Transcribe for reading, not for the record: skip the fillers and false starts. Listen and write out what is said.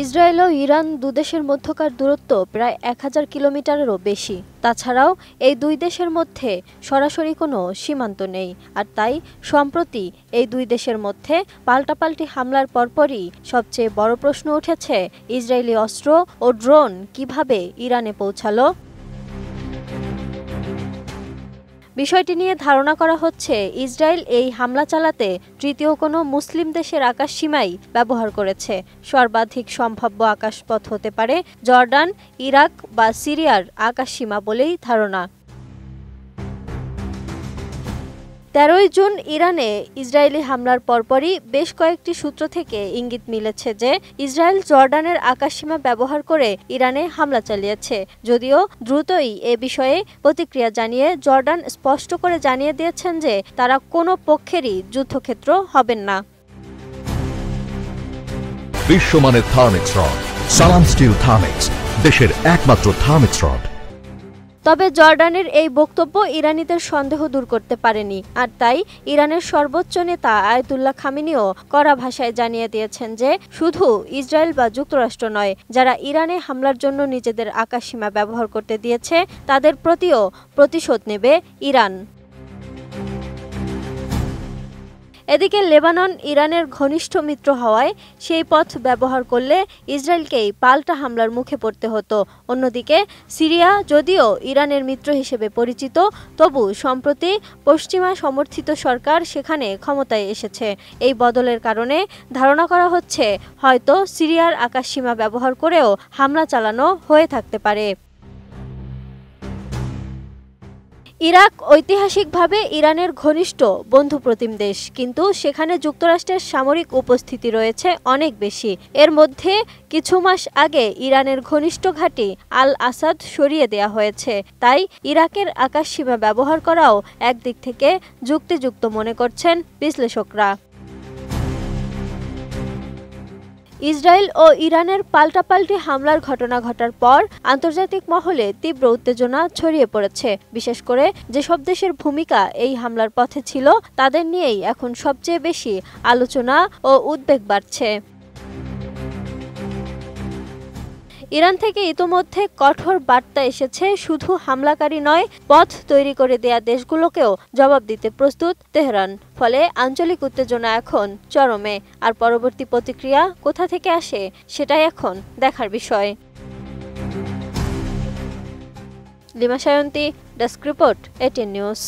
Israel ও Iran দুদেশের মধ্যকার দূরত্ব প্রায় ১০০০ কিলোমিটারেরও বেশি। তাছাড়াও এই দুই দেশের মধ্যে সরাসরি কোনো সীমান্ত নেই। আর তাই সম্প্রতি এই দুই দেশের মধ্যে পাল্টাপাল্টি হামলার পরপরই সবচেয়ে বড় প্রশ্ন উঠেছে, ইসরায়েলি অস্ত্র ও ড্রোন কিভাবে ইরানে পৌঁছালো। বিষয়টি নিয়ে ধারণা করা হচ্ছে, ইসরায়েল এই হামলা চালাতে তৃতীয় কোনো মুসলিম দেশের আকাশসীমাই ব্যবহার করেছে। সর্বাধিক সম্ভাব্য আকাশপথ হতে পারে জর্ডান, ইরাক বা সিরিয়ার আকাশসীমা বলেই ধারণা। ১৩ জুন ইরানে ইসরায়েলি হামলার পরপরই বেশ কয়েকটি সূত্র থেকে ইঙ্গিত মিলেছে যে ইসরায়েল জর্ডানের আকাশসীমা ব্যবহার করে ইরানে হামলা চালিয়েছে। যদিও দ্রুতই এ বিষয়ে প্রতিক্রিয়া জানিয়ে জর্ডান স্পষ্ট করে জানিয়ে দিয়েছেন যে তারা কোনো পক্ষেরই যুদ্ধক্ষেত্র হবেন না। বিশ্বমানের থার্মিক্স রড, সালাম স্টিল থার্মিক্স, দেশের একমাত্র থার্মিক্স রড। তবে জর্ডানের এই বক্তব্য ইরানিদের সন্দেহ দূর করতে পারেনি। আর তাই ইরানের সর্বোচ্চ নেতা আয়াতুল্লাহ খামেনিও কড়া ভাষায় জানিয়ে দিয়েছেন যে শুধু ইসরায়েল বা যুক্তরাষ্ট্র নয়, যারা ইরানে হামলার জন্য নিজেদের আকাশসীমা ব্যবহার করতে দিয়েছে তাদের প্রতিও প্রতিশোধ নেবে ইরান। এদিকে লেবানন ইরানের ঘনিষ্ঠ মিত্র হওয়ায় সেই পথ ব্যবহার করলে ইসরায়েলকেই পাল্টা হামলার মুখে পড়তে হতো। অন্যদিকে সিরিয়া যদিও ইরানের মিত্র হিসেবে পরিচিত, তবু সম্প্রতি পশ্চিমা সমর্থিত সরকার সেখানে ক্ষমতায় এসেছে। এই বদলের কারণে ধারণা করা হচ্ছে হয়তো সিরিয়ার আকাশসীমা ব্যবহার করেও হামলা চালানো হয়ে থাকতে পারে। ইরাক ঐতিহাসিকভাবে ইরানের ঘনিষ্ঠ বন্ধুপ্রতিম দেশ, কিন্তু সেখানে যুক্তরাষ্ট্রের সামরিক উপস্থিতি রয়েছে অনেক বেশি। এর মধ্যে কিছু মাস আগে ইরানের ঘনিষ্ঠ ঘাঁটি আল আসাদ সরিয়ে দেয়া হয়েছে। তাই ইরাকের আকাশসীমা ব্যবহার করাও একদিক থেকে যুক্তিযুক্ত মনে করছেন বিশ্লেষকরা। ইসরায়েল ও ইরানের পাল্টাপাল্টি হামলার ঘটনা ঘটার পর আন্তর্জাতিক মহলে তীব্র উত্তেজনা ছড়িয়ে পড়েছে। বিশেষ করে যেসব দেশের ভূমিকা এই হামলার পথে ছিল তাদের নিয়েই এখন সবচেয়ে বেশি আলোচনা ও উদ্বেগ বাড়ছে। ইরান থেকে ইতোমধ্যে কঠোর বার্তা এসেছে, শুধু হামলাকারী নয়, পথ তৈরি করে দেয়া দেশগুলোকেও জবাব দিতে প্রস্তুত তেহরান। ফলে আঞ্চলিক উত্তেজনা এখন চরমে। আর পরবর্তী প্রতিক্রিয়া কোথা থেকে আসে সেটাই এখন দেখার বিষয়। Lima Sayanti, desk report, ATN news.